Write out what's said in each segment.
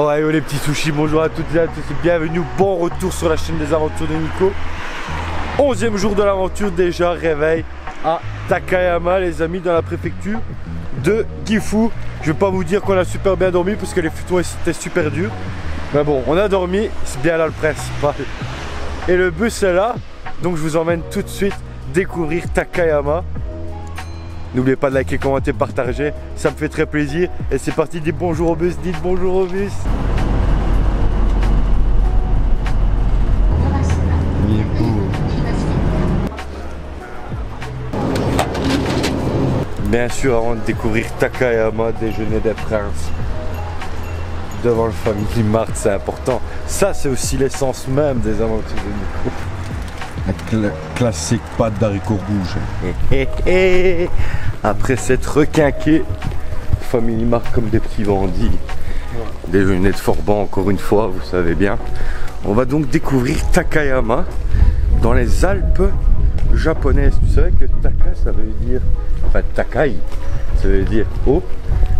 Oh yo les petits sushis, bonjour à toutes et à tous et bienvenue, bon retour sur la chaîne des aventures de Nico. 11e jour de l'aventure déjà, réveil à Takayama les amis, dans la préfecture de Gifu. Je vais pas vous dire qu'on a super bien dormi parce que les futons étaient super durs. Mais bon, on a dormi, c'est bien là le principal. Et le bus est là, donc je vous emmène tout de suite découvrir Takayama. N'oubliez pas de liker, commenter, partager, ça me fait très plaisir. Et c'est parti, dites bonjour au bus, dites bonjour au bus. Il est beau. Bien sûr, avant de découvrir Takayama, déjeuner des princes devant le Family Mart, c'est important. Ça, c'est aussi l'essence même des aventures de Nico. Classique pâte d'haricots rouges. Après s'être requinqué, Family Mart comme des petits bandits. Déjeuner de Forban encore une fois, vous savez bien. On va donc découvrir Takayama dans les Alpes japonaises. Tu savais que Taka ça veut dire, enfin Takai ça veut dire haut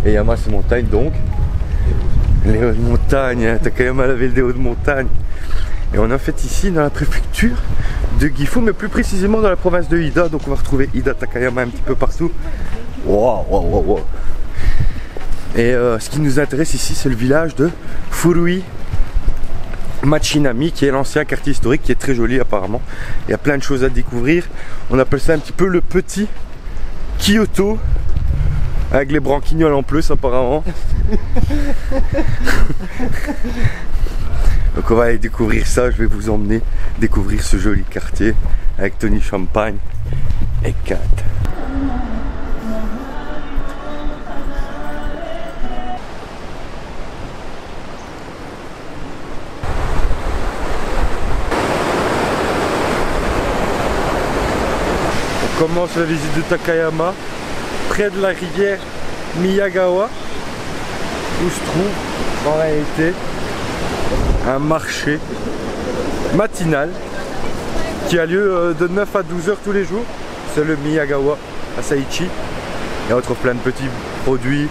et Yama c'est montagne, donc les hauts de montagne, Takayama la ville des hauts de montagne. Et on est en fait ici dans la préfecture de Gifu, mais plus précisément dans la province de Ida. Donc on va retrouver Ida Takayama un petit peu partout. Wow, wow, wow, wow. Et ce qui nous intéresse ici, c'est le village de Furui Machinami, qui est l'ancien quartier historique, qui est très joli apparemment. Il y a plein de choses à découvrir. On appelle ça un petit peu le petit Kyoto, avec les branquignoles en plus apparemment. Donc on va aller découvrir ça, je vais vous emmener découvrir ce joli quartier avec Tony Champagne et Kat. On commence la visite de Takayama près de la rivière Miyagawa, où se trouve en réalité un marché matinal qui a lieu de 9 à 12 heures tous les jours. C'est le Miyagawa à Saichi. Et on retrouve plein de petits produits,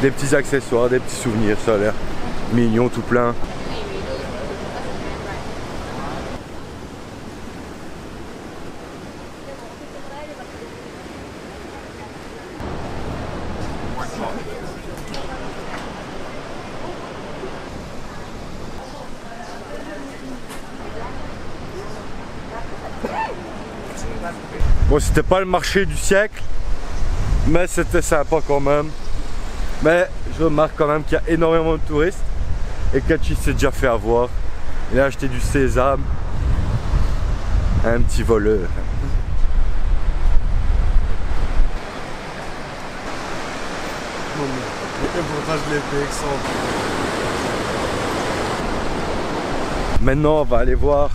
des petits accessoires, des petits souvenirs. Ça a l'air mignon, tout plein. Bon, c'était pas le marché du siècle, mais c'était sympa quand même. Mais je remarque quand même qu'il y a énormément de touristes et Kachi s'est déjà fait avoir. Il a acheté du sésame à un petit voleur. Maintenant, on va aller voir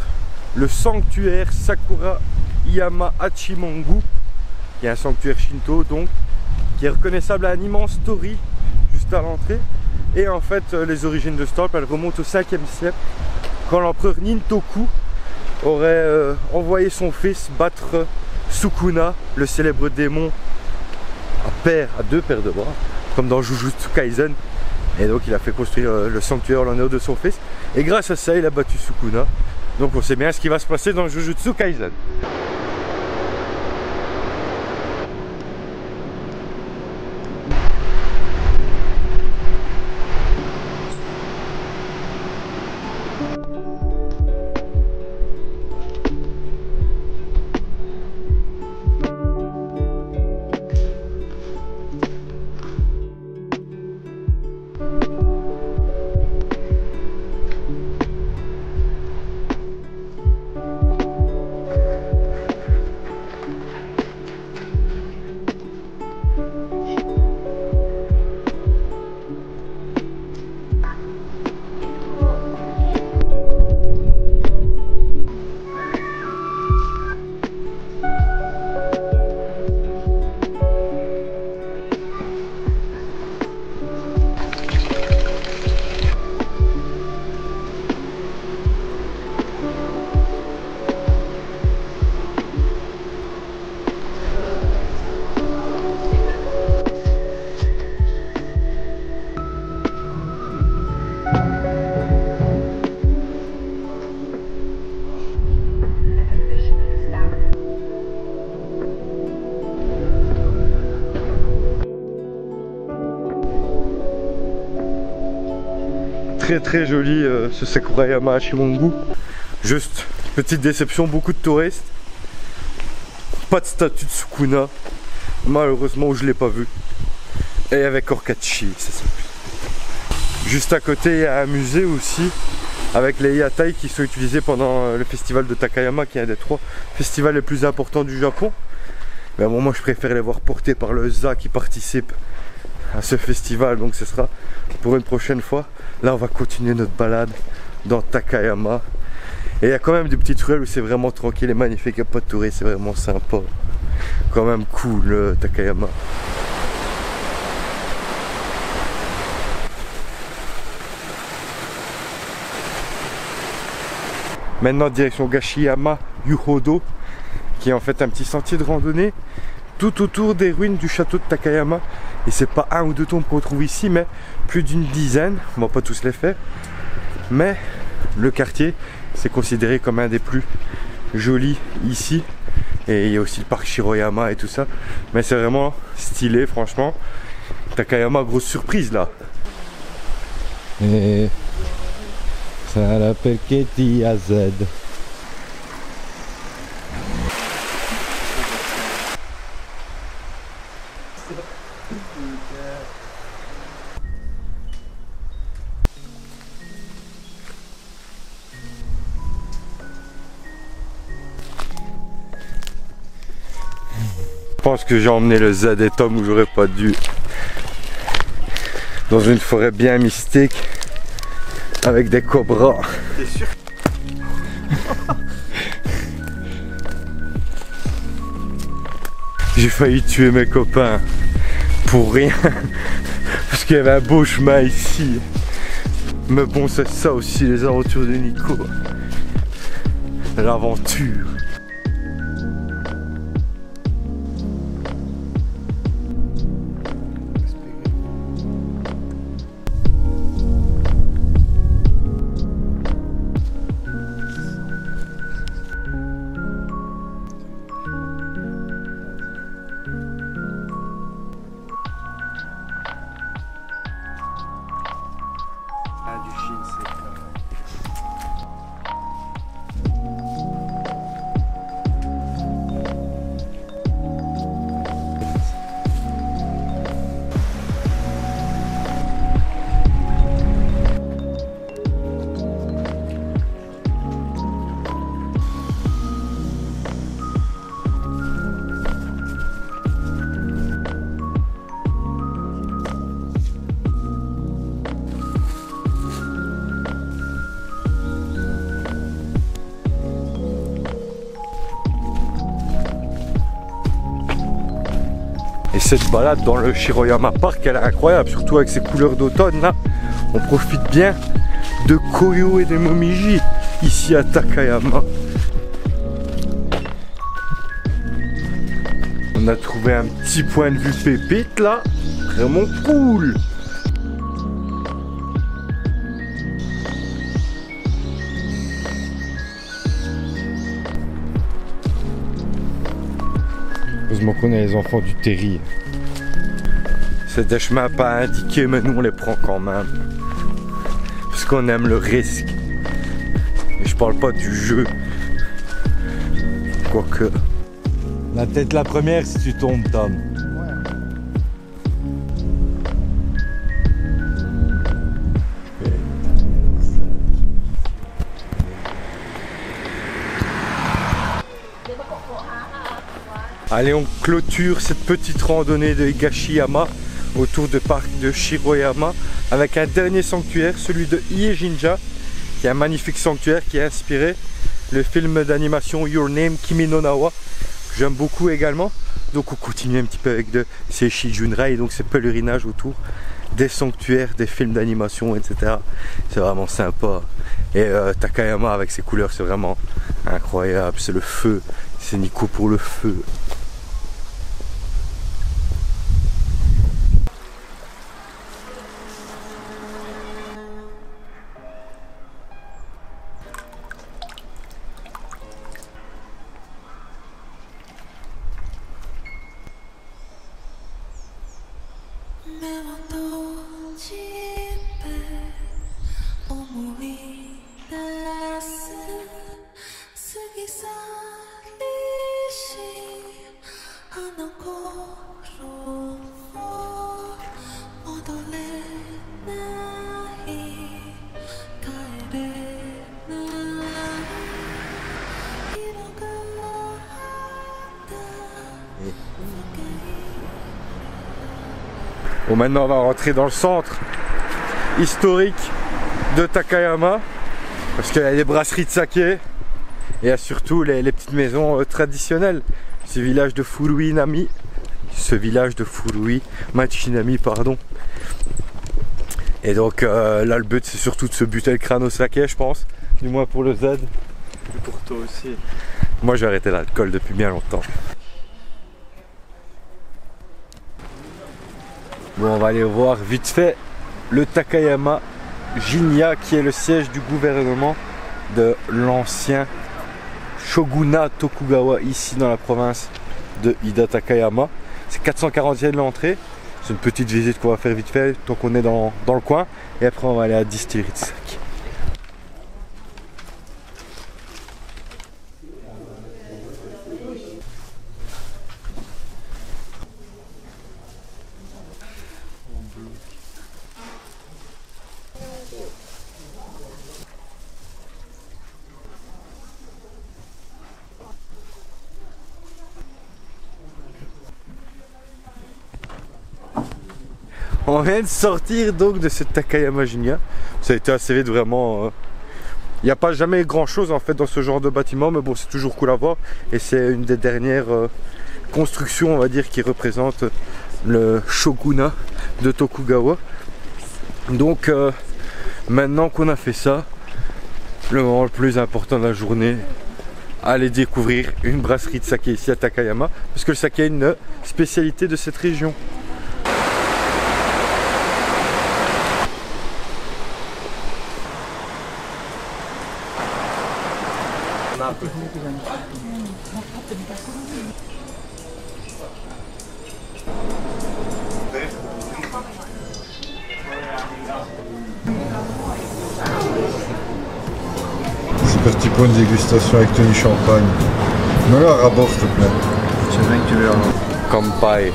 le sanctuaire Sakura Yama Hachimongu, qui est un sanctuaire Shinto donc, qui est reconnaissable à un immense torii juste à l'entrée. Et en fait les origines de ce temple elles remontent au 5e siècle, quand l'empereur Nintoku aurait envoyé son fils battre Sukuna, le célèbre démon à deux paires de bras, comme dans Jujutsu Kaisen. Et donc il a fait construire le sanctuaire en l'honneur de son fils, et grâce à ça il a battu Sukuna. Donc on sait bien ce qui va se passer dans Jujutsu Kaisen. très joli ce Sakurayama à Shimongu. Juste petite déception, beaucoup de touristes. Pas de statue de Sukuna. Malheureusement je l'ai pas vu. Et avec Orkachi, c'est ça. Juste à côté il y a un musée aussi avec les yatai qui sont utilisés pendant le festival de Takayama, qui est un des 3 festivals les plus importants du Japon. Mais bon, moi je préfère les voir portés par le ZA qui participe à ce festival, donc ce sera pour une prochaine fois. Là on va continuer notre balade dans Takayama. Et il y a quand même des petites ruelles où c'est vraiment tranquille et magnifique, il n'y a pas de touristes, c'est vraiment sympa. Quand même cool Takayama. Maintenant direction Gashiyama Yuhodo, qui est en fait un petit sentier de randonnée tout autour des ruines du château de Takayama. Et c'est pas 1 ou 2 tombes qu'on trouve ici, mais plus d'une dizaine. On va pas tous les faire, mais le quartier c'est considéré comme un des plus jolis ici. Et il y a aussi le parc Shiroyama et tout ça, mais c'est vraiment stylé franchement. Takayama, grosse surprise là. Et ça l'appelle Katie AZ. Je pense que j'ai emmené le Z et Tom où j'aurais pas dû. Dans une forêt bien mystique avec des cobras. T'es sûr? J'ai failli tuer mes copains pour rien parce qu'il y avait un beau chemin ici. Mais bon, c'est ça aussi les aventures de Nico. L'aventure. Et cette balade dans le Shiroyama Park, elle est incroyable, surtout avec ses couleurs d'automne là. On profite bien de Koyo et de Momiji ici à Takayama. On a trouvé un petit point de vue pépite là, vraiment cool. Heureusement qu'on a les enfants du Terry. C'est des chemins pas indiqués, mais nous on les prend quand même. Parce qu'on aime le risque. Et je parle pas du jeu. Quoique. La tête la première si tu tombes, Tom. Allez, on clôture cette petite randonnée de Higashiyama autour du parc de Shiroyama avec un dernier sanctuaire, celui de Iejinja, qui est un magnifique sanctuaire qui a inspiré le film d'animation Your Name Kimi no Nawa, que j'aime beaucoup également. Donc on continue un petit peu avec de Seishi Junrai, donc ces pèlerinages autour des sanctuaires, des films d'animation, etc. C'est vraiment sympa. Et Takayama avec ses couleurs, c'est vraiment incroyable. C'est le feu, c'est Nico pour le feu. Bon, maintenant on va rentrer dans le centre historique de Takayama parce qu'il y a les brasseries de saké et il y a surtout les petites maisons traditionnelles. Ce village de Furui Machinami, pardon. Et donc là le but c'est surtout de se buter le crâne au saké, je pense, du moins pour le Z. Et pour toi aussi. Moi j'ai arrêté l'alcool depuis bien longtemps. Bon, on va aller voir vite fait le Takayama Jinya qui est le siège du gouvernement de l'ancien shogunat Tokugawa ici dans la province de Hida Takayama. C'est 440 yens l'entrée. C'est une petite visite qu'on va faire vite fait tant qu'on est dans le coin et après on va aller à la distillerie de saké. On vient de sortir donc de ce Takayama Jinya. Ça a été assez vite vraiment. Il n'y a pas jamais grand chose en fait dans ce genre de bâtiment, mais bon, c'est toujours cool à voir. Et c'est une des dernières constructions, on va dire, qui représente le shogunat de Tokugawa. Donc maintenant qu'on a fait ça, le moment le plus important de la journée, aller découvrir une brasserie de saké ici à Takayama, parce que le saké est une spécialité de cette région. C'est parti pour une dégustation avec Tony Champagne. Mets-le à rabord s'il te plaît. C'est vrai que tu veux. Kampai.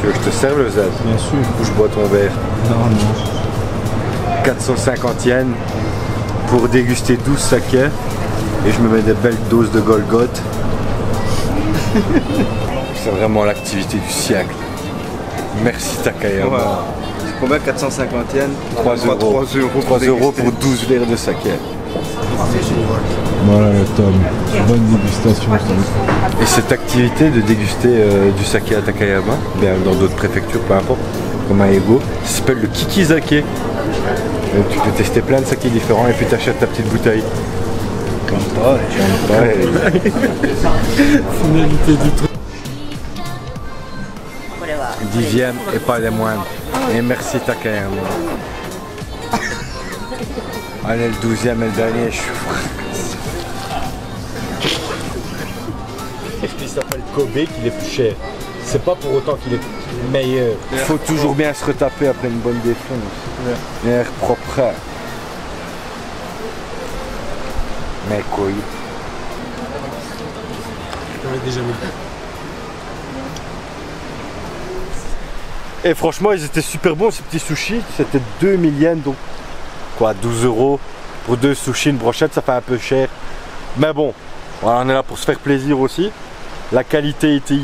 Tu veux que je te serve le Z? Bien sûr. Ou je bois ton verre? Non, non. 450 yens pour déguster 12 sakés et je me mets des belles doses de Golgoth. C'est vraiment l'activité du siècle. Merci Takayama. Ouais. C'est combien 450 yens? 3 euros pour 12 verres de saké. Voilà le Tom. Bonne dégustation. Et cette activité de déguster du saké à Takayama, bien dans d'autres préfectures, peu importe, comme à Ego, ça s'appelle le Kikizake. Donc tu peux tester plein de sakés différents et puis tu achètes ta petite bouteille. Finalité du truc. 10e et pas les moindres. Et merci Takayama. Allez, le 12e et le dernier, je suis Est-ce qu'il s'appelle Kobe qu'il est plus cher? C'est pas pour autant qu'il est meilleur. Il faut toujours bien se retaper après une bonne défonce. L'air propre. Mais couille. Déjà mis. Et franchement, ils étaient super bons ces petits sushis. C'était 2000 yens, donc quoi, 12 euros pour 2 sushis, une brochette, ça fait un peu cher. Mais bon, voilà, on est là pour se faire plaisir aussi. La qualité était.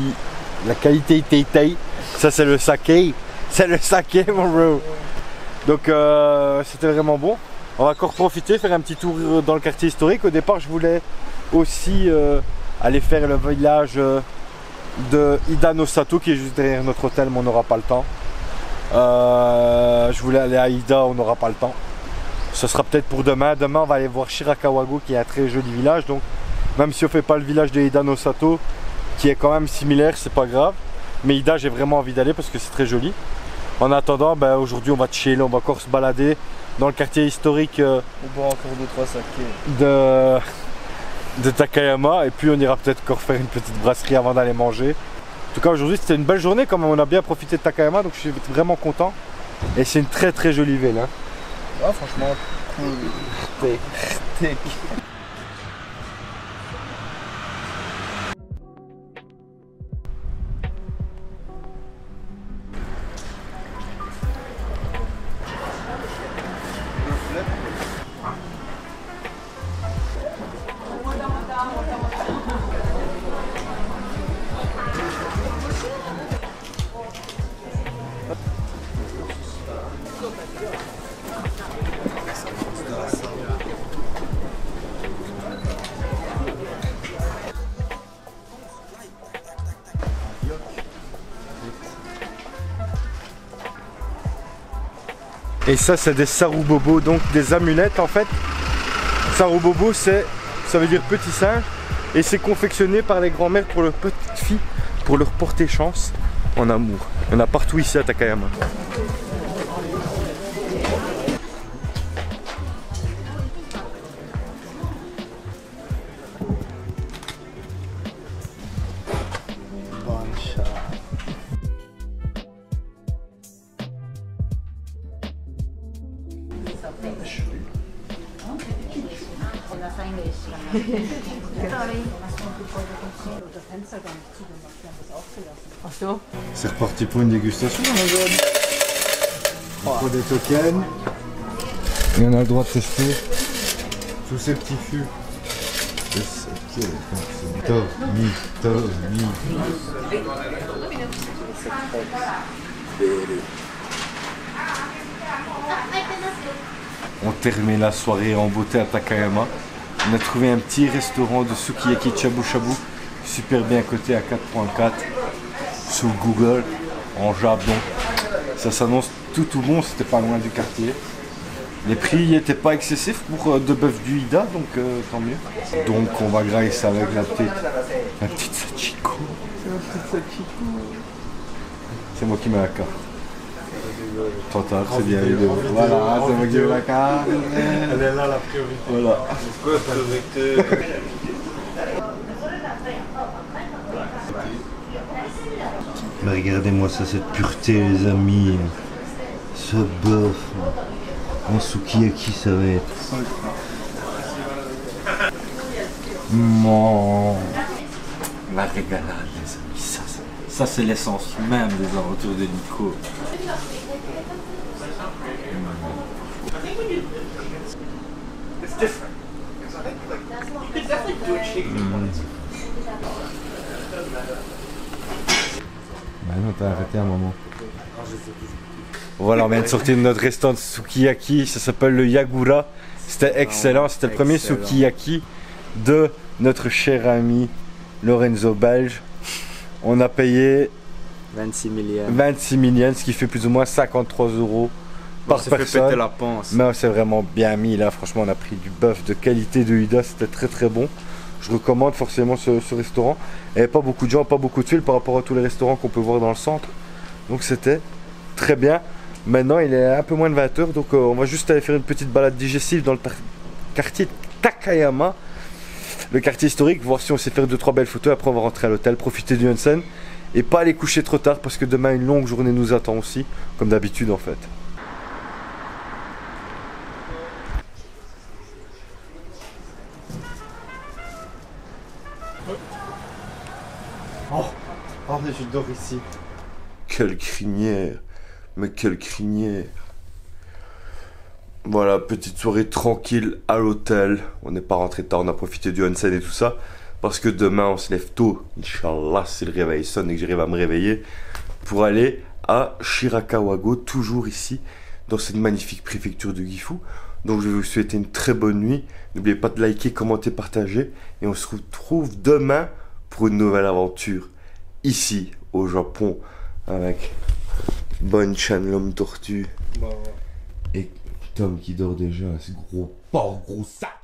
Ça c'est le saké. C'est le saké mon bro. Donc c'était vraiment bon. On va encore profiter, faire un petit tour dans le quartier historique. Au départ je voulais aussi aller faire le village de Hida no Sato qui est juste derrière notre hôtel, mais on n'aura pas le temps. Je voulais aller à Hida, on n'aura pas le temps. Ce sera peut-être pour demain. Demain on va aller voir Shirakawago qui est un très joli village. Donc même si on fait pas le village de Hida no Sato qui est quand même similaire, c'est pas grave. Mais Hida j'ai vraiment envie d'aller parce que c'est très joli. En attendant, ben, aujourd'hui on va chiller, on va encore se balader dans le quartier historique On boit encore 2-3 sakés de Takayama et puis on ira peut-être encore faire une petite brasserie avant d'aller manger. En tout cas aujourd'hui c'était une belle journée quand même, on a bien profité de Takayama donc je suis vraiment content. Et c'est une très très jolie ville. Hein. Ah franchement cool. Et ça c'est des sarubobo, donc des amulettes en fait. Sarubobo ça veut dire petit singe. Et c'est confectionné par les grands-mères pour leurs petites filles, pour leur porter chance en amour. Il y en a partout ici à Takayama. C'est reparti pour une dégustation, on prend des tokens et on a le droit de tester tous ces petits fûts. On termine la soirée en beauté à Takayama. On a trouvé un petit restaurant de sukiyaki shabu shabu, super bien coté à 4.4 sur Google, en Japon. Ça s'annonce tout bon, c'était pas loin du quartier. Les prix n'étaient pas excessifs pour de bœuf du Ida, donc tant mieux. Donc on va graisser avec la petite Sachiko. C'est moi qui mets la carte. Trop tard, c'est bien les deux. Voilà, c'est moi qui mets la carte. Elle est là la priorité. Voilà. Pourquoi la priorité? Mais regardez-moi ça, cette pureté les amis. Ce bœuf en sukiyaki ça va être. Mon... La régalade les amis, ça c'est l'essence même des aventures de Nico. Bah non, t'as arrêté un moment. Voilà, on vient de sortir de notre restaurant de sukiyaki, ça s'appelle le Yagura. C'était excellent, c'était le premier sukiyaki de notre cher ami Lorenzo Belge. On a payé 26 millions. 26 millions, ce qui fait plus ou moins 53 € par Fait personne. péter la panse. Mais c'est vraiment bien mis là, franchement on a pris du bœuf de qualité de Ida, c'était très bon. Je recommande forcément ce restaurant. Il n'y avait pas beaucoup de gens, pas beaucoup de fils par rapport à tous les restaurants qu'on peut voir dans le centre. Donc c'était très bien. Maintenant il est un peu moins de 20 h, donc on va juste aller faire une petite balade digestive dans le quartier Takayama. Le quartier historique, voir si on sait faire 2-3 belles photos. Après on va rentrer à l'hôtel, profiter du onsen. Et pas aller coucher trop tard parce que demain une longue journée nous attend aussi. Comme d'habitude en fait. Oh, mais je dors ici. Quelle crinière. Mais quelle crinière. Voilà, petite soirée tranquille à l'hôtel. On n'est pas rentré tard, on a profité du onsen et tout ça. Parce que demain on se lève tôt. Inch'Allah, si le réveil sonne et que j'arrive à me réveiller. Pour aller à Shirakawa-go, toujours ici, dans cette magnifique préfecture de Gifu. Donc je vais vous souhaiter une très bonne nuit. N'oubliez pas de liker, commenter, partager. Et on se retrouve demain pour une nouvelle aventure. Ici, au Japon, avec Bonne-chan, l'homme tortue. Bah, ouais. Et Tom qui dort déjà, ce gros porc, gros sac.